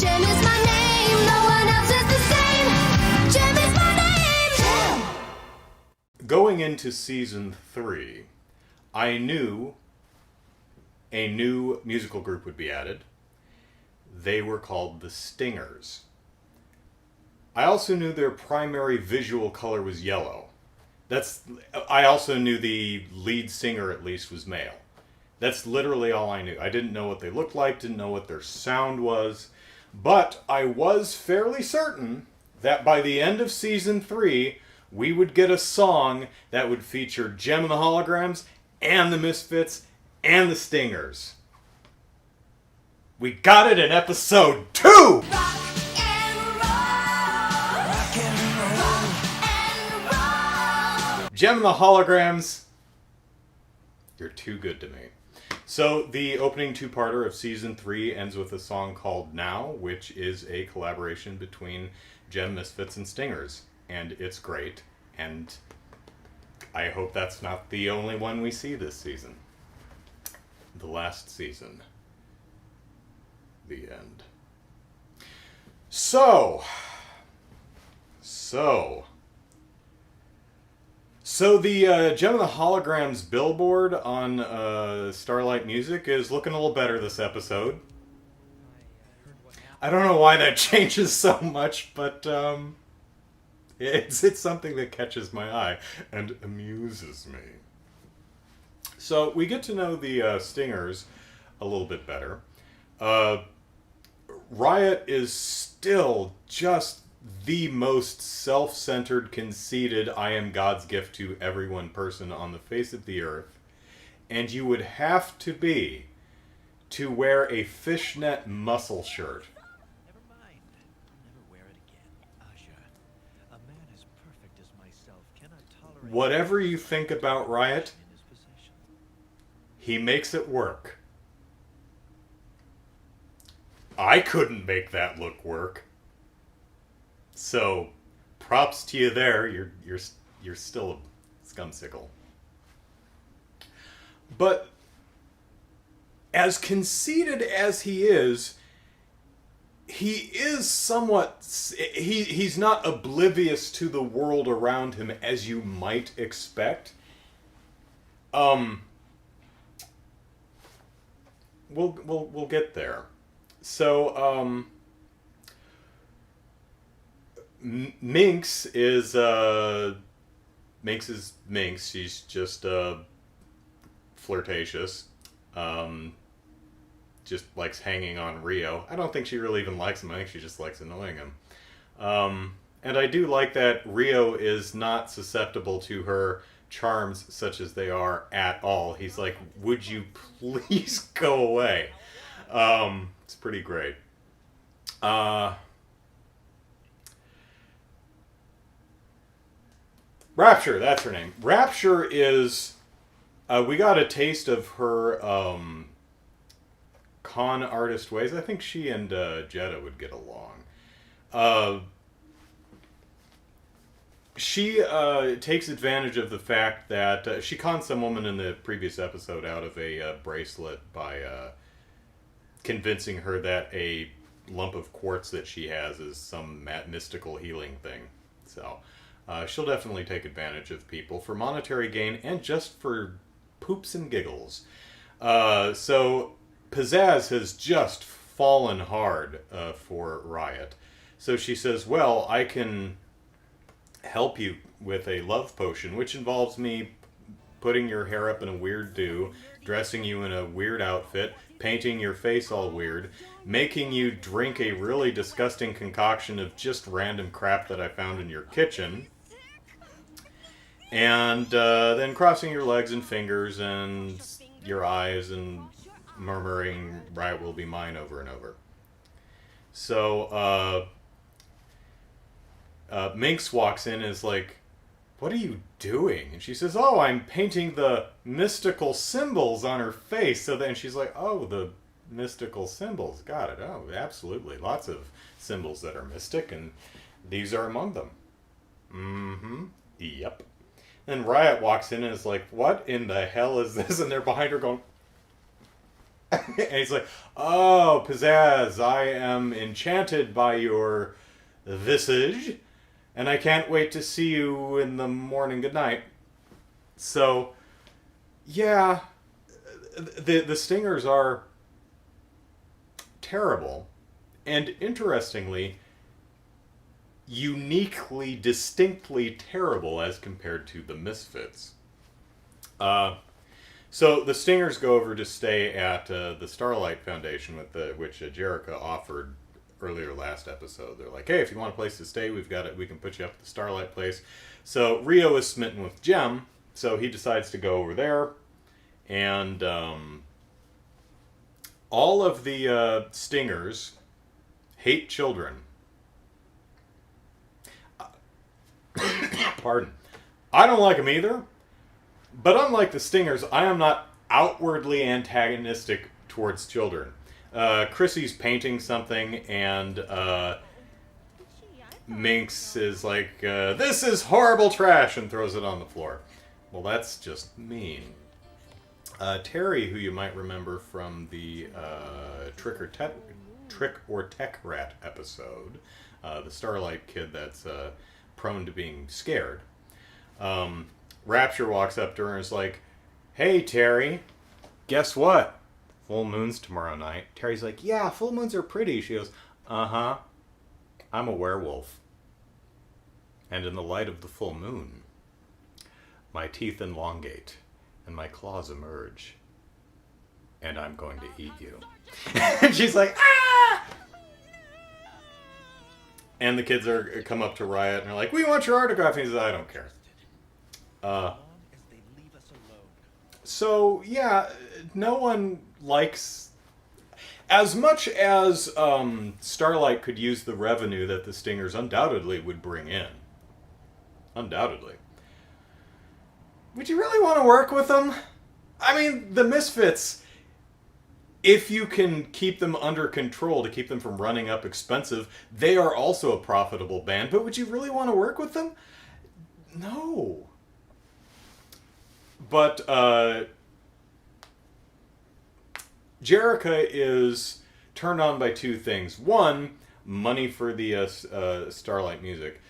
JEM is my name, no one else is the same. JEM is my name. JEM. Going into season 3, I knew a new musical group would be added. They were called the Stingers. I also knew their primary visual color was yellow. I also knew the lead singer, at least, was male. That's literally all I knew. I didn't know what they looked like, didn't know what their sound was, but I was fairly certain that by the end of season 3, we would get a song that would feature JEM and the Holograms, and the Misfits, and the Stingers. We got it in episode 2! JEM and the Holograms, you're too good to me. So the opening two-parter of season 3 ends with a song called Now, which is a collaboration between JEM, Misfits, and Stingers. And it's great, and I hope that's not the only one we see this season. The last season. The end. So the JEM and the Holograms billboard on Starlight Music is looking a little better this episode. I don't know why that changes so much, but it's something that catches my eye and amuses me. So we get to know the Stingers a little bit better. Riot is still just the most self-centered, conceited, I am God's gift to everyone person on the face of the earth. And you would have to be to wear a fishnet muscle shirt. Never mind. I'll never wear it again. Asha, a man as perfect as myself cannot tolerate... Whatever you think about Riot, in his possession. he makes it work. I couldn't make that look work. So, props to you there. You're still a scumsicle. But as conceited as he is somewhat... He's not oblivious to the world around him as you might expect. We'll get there. So, Minx is Minx. She's just flirtatious. Just likes hanging on Rio. I don't think she really even likes him. I think she just likes annoying him. And I do like that Rio is not susceptible to her charms such as they are at all. He's like, would you please go away? It's pretty great. Rapture, that's her name. Rapture is... we got a taste of her con artist ways. I think she and Jeddah would get along. She takes advantage of the fact that she conned some woman in the previous episode out of a bracelet by convincing her that a lump of quartz that she has is some mystical healing thing. So she'll definitely take advantage of people for monetary gain and just for poops and giggles. So Pizzazz has just fallen hard for Riot. So she says, well, I can help you with a love potion, which involves me putting your hair up in a weird do, dressing you in a weird outfit, painting your face all weird, making you drink a really disgusting concoction of just random crap that I found in your kitchen, and then crossing your legs and fingers and your eyes and murmuring, Riot will be mine over and over. So, Minx walks in and is like, what are you doing? And she says, oh, I'm painting the mystical symbols on her face. So then she's like, oh, the mystical symbols. Got it. Oh, absolutely. Lots of symbols that are mystic, and these are among them. Mm-hmm. Yep. Then Riot walks in and is like, what in the hell is this? And they're behind her going, And he's like, oh, pizzazz, I am enchanted by your visage, and I can't wait to see you in the morning. Good night. So, yeah, the stingers are terrible, and interestingly, uniquely, distinctly terrible as compared to the Misfits. So the Stingers go over to stay at the Starlight Foundation, which Jerica offered earlier last episode. They're like, hey, if you want a place to stay, we've got it. We can put you up at the Starlight place. So Rio is smitten with JEM, so he decides to go over there. And all of the Stingers hate children. Pardon. I don't like them either. But unlike the Stingers, I am not outwardly antagonistic towards children. Chrissy's painting something, and Minx is like, this is horrible trash, and throws it on the floor. Well, that's just mean. Terry, who you might remember from the Trick or Tech Rat episode, the Starlight kid that's prone to being scared, Rapture walks up to her and is like, hey, Terry, guess what? Full moon's tomorrow night. Terry's like, yeah, full moons are pretty. She goes, uh-huh, I'm a werewolf. And in the light of the full moon, my teeth elongate and my claws emerge. And I'm going to eat you. And she's like, ah! And the kids come up to Riot and are like, we want your autograph. And he says, I don't care. So, yeah, no one likes... As much as Starlight could use the revenue that the Stingers undoubtedly would bring in. Undoubtedly. Would you really want to work with them? I mean, the Misfits, if you can keep them under control to keep them from running up expensive, they are also a profitable band. But would you really want to work with them? No. But Jerica is turned on by two things. One, money for the Starlight music.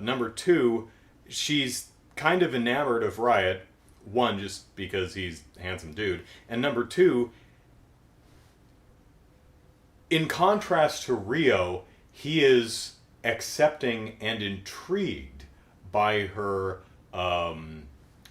Number two, she's kind of enamored of Riot. One, just because he's a handsome dude. And number two, in contrast to Rio, he is accepting and intrigued by her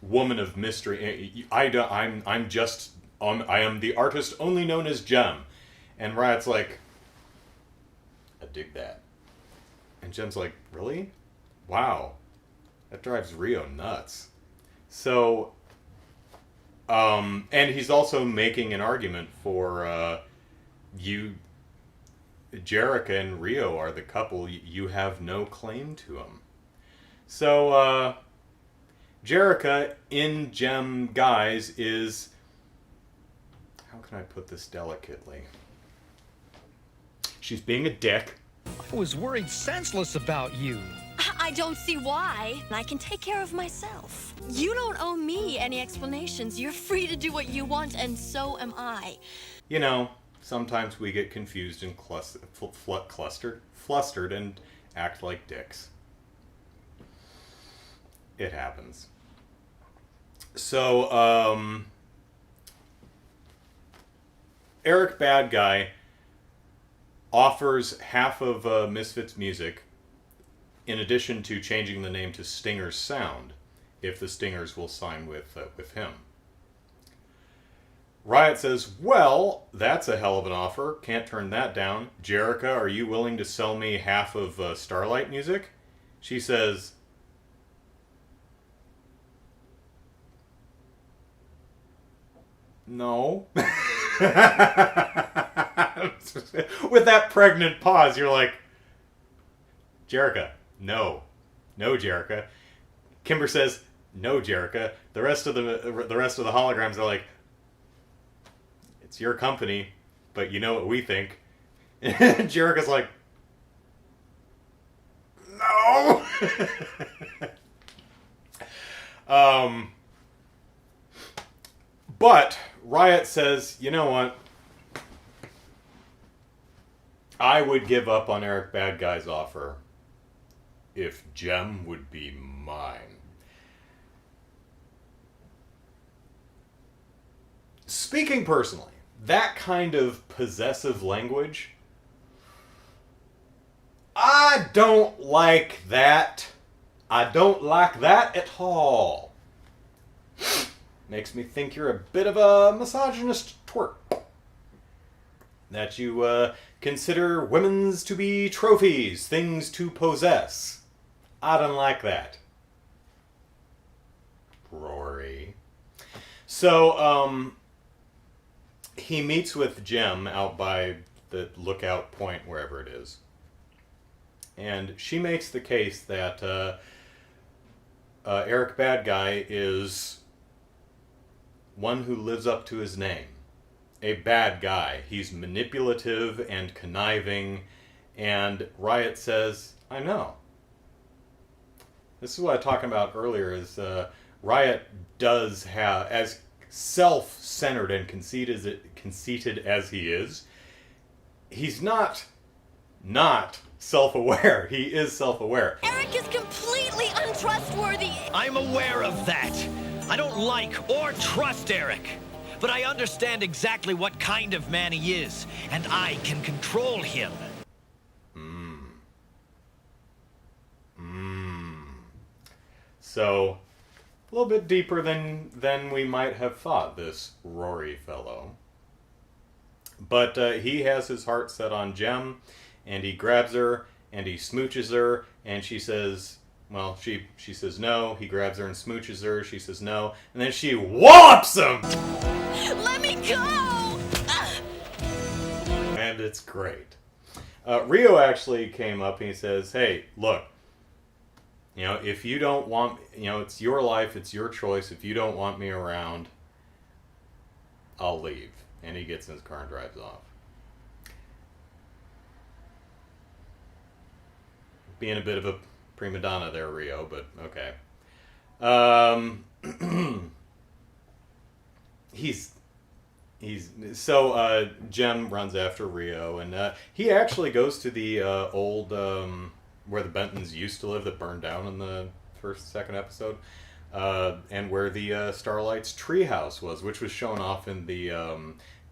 woman of mystery. I am the artist only known as JEM. And Riot's like, I dig that. And JEM's like, really? Wow. That drives Rio nuts. So, and he's also making an argument for Jerica and Rio are the couple. You have no claim to him. So, Jerica, in JEM guise, is... How can I put this delicately? She's being a dick. I was worried senseless about you. I don't see why. I can take care of myself. You don't owe me any explanations. You're free to do what you want, and so am I. You know, sometimes we get confused and flustered and act like dicks. It happens. So, Eric Bad Guy offers half of Misfits music in addition to changing the name to Stingers Sound if the Stingers will sign with him. Riot says, well, that's a hell of an offer. Can't turn that down. Jerica, are you willing to sell me half of Starlight music? She says, no. With that pregnant pause, you're like, Jerica, no. No, Jerica. Kimber says, no, Jerica. The rest of the holograms are like, it's your company, but you know what we think. And Jerica's like, no. But Riot says, you know what? I would give up on Eric Bad Guy's offer if JEM would be mine. Speaking personally, that kind of possessive language, I don't like that. I don't like that at all. Makes me think you're a bit of a misogynist twerp. That you consider women's to be trophies, things to possess. I don't like that. Rory. So, he meets with JEM out by the lookout point, wherever it is. And she makes the case that Eric Bad Guy is one who lives up to his name. A bad guy. He's manipulative and conniving. And Riot says, I know. This is what I was talking about earlier, is Riot does have, as self-centered and conceited as he is, he's not self-aware. He is self-aware. Eric is completely untrustworthy. I'm aware of that. I don't like or trust Eric. But I understand exactly what kind of man he is, and I can control him. So, a little bit deeper than we might have thought, this Rory fellow. But he has his heart set on JEM, and he grabs her, and he smooches her, and she says, well, she says no. He grabs her and smooches her. She says no. And then she whops him! Let me go! And it's great. Rio actually came up and he says, hey, look, you know, if you don't want, you know, it's your life, it's your choice. If you don't want me around, I'll leave. And he gets in his car and drives off. Being a bit of a prima donna there, Rio, but okay. So JEM runs after Rio, and he actually goes to the old where the Bentons used to live that burned down in the second episode, and where the Starlight's treehouse was, which was shown off in the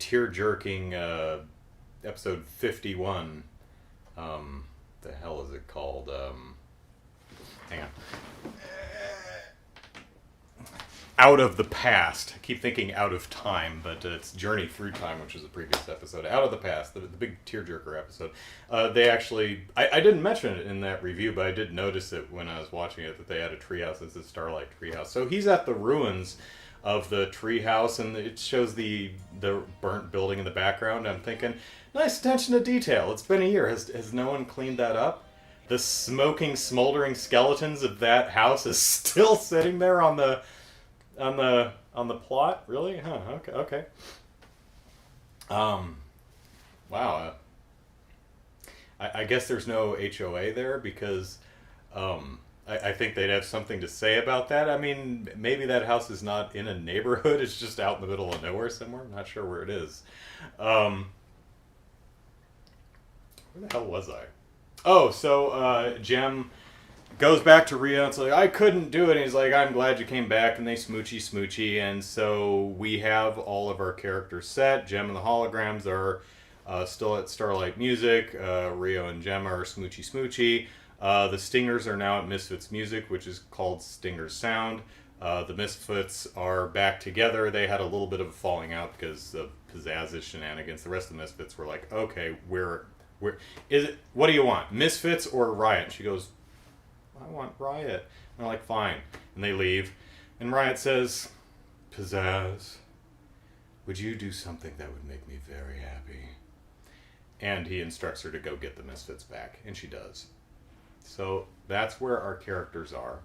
tear-jerking episode 51. The hell is it called? Hang on. Out of the Past. I keep thinking Out of Time, but it's Journey Through Time, which was the previous episode. Out of the Past, the big tearjerker episode. They actually... I didn't mention it in that review, but I did notice it when I was watching it, that they had a treehouse as a Starlight treehouse. So he's at the ruins of the treehouse, and it shows the burnt building in the background. I'm thinking, nice attention to detail. It's been a year. Has no one cleaned that up? The smoking, smoldering skeletons of that house is still sitting there on the plot. Really? Huh? Okay. Wow. I guess there's no HOA there because I think they'd have something to say about that. I mean, maybe that house is not in a neighborhood. It's just out in the middle of nowhere somewhere. I'm not sure where it is. Where the hell was I? Oh, so JEM goes back to Rio and it's like, I couldn't do it. And he's like, I'm glad you came back. And they smoochy. And so we have all of our characters set. JEM and the Holograms are still at Starlight Music. Rio and JEM are smoochy. The Stingers are now at Misfits Music, which is called Stingers Sound. The Misfits are back together. They had a little bit of a falling out because of Pizzazz's shenanigans. The rest of the Misfits were like, okay, where is it? What do you want, Misfits or Riot? And she goes, I want Riot. And they're like, fine. And they leave. And Riot says, Pizzazz, would you do something that would make me very happy? And he instructs her to go get the Misfits back. And she does. So that's where our characters are.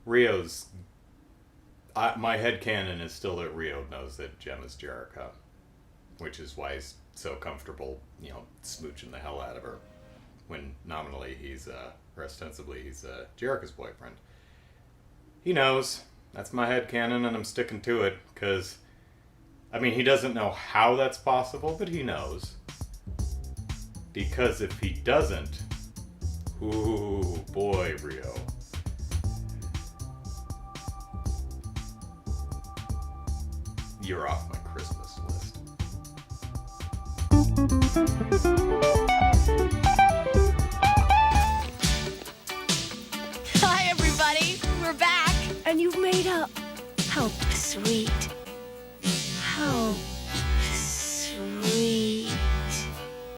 Rio's... my headcanon is still that Rio knows that JEM is Jericho. Which is why he's so comfortable, you know, smooching the hell out of her. When nominally he's, or ostensibly he's Jericho's boyfriend. He knows. That's my headcanon and I'm sticking to it, because I mean, he doesn't know how that's possible, but he knows. Because if he doesn't... Ooh, boy, Rio. You're off my Christmas list. Hi, everybody. We're back. And you've made up. How sweet. How